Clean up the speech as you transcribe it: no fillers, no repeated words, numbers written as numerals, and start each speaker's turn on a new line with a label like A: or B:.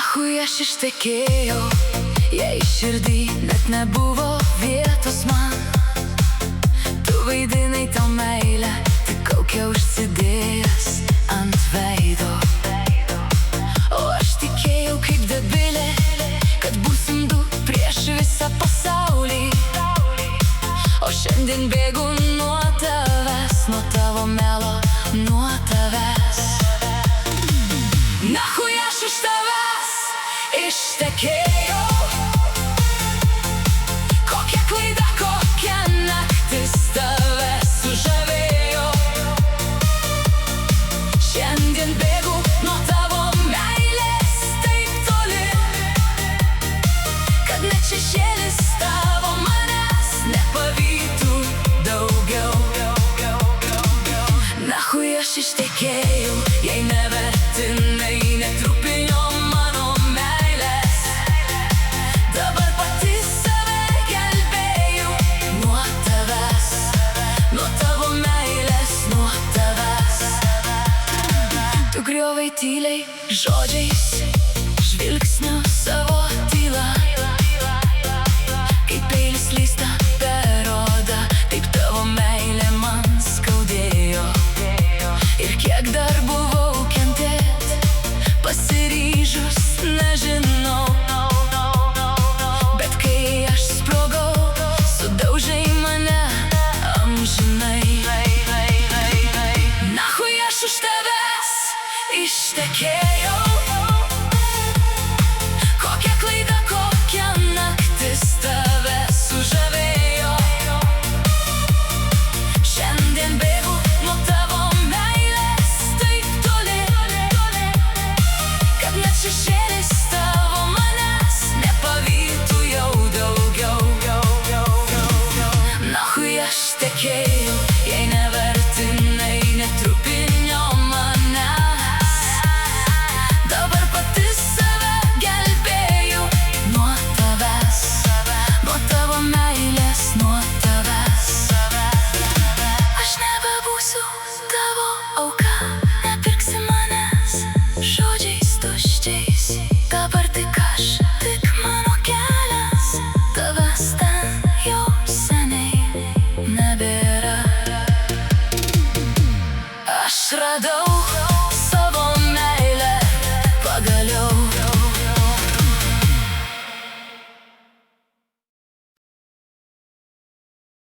A: Nachui aš ištekėjau, jei širdį net nebuvo vietos man. Tu vaidinai tau meilę, tik kaukę užsidėjęs ant veido. O aš tikėjau kaip debilė, kad būsim du prieš visą pasaulį. O šiandien bėgu nuo tavęs, nuo tavo melo, nuo tavęs. Nachui aš iš tavęs ištekėjau. Kokia klaida, kokia naktis tave sužavėjo. Šiandien bėgu nuo tavo meilės taip toli, kad net šešėlis tavo manęs nepavytų daugiau. Nachui aš ištekėjau, jei nevertinai netrupinio mano meilės. Dabar pati save gelbėjau nuo tavęs, nuo tavo meilės, nuo tavęs. Tu griovai tyliai žodžiais, žvilgsniu savo tylą. Kaip peilis slysta per odą, taip tavo meilė man skaudėjo. Ir kiek dar buvau kentėt, pasiryžus nežinau.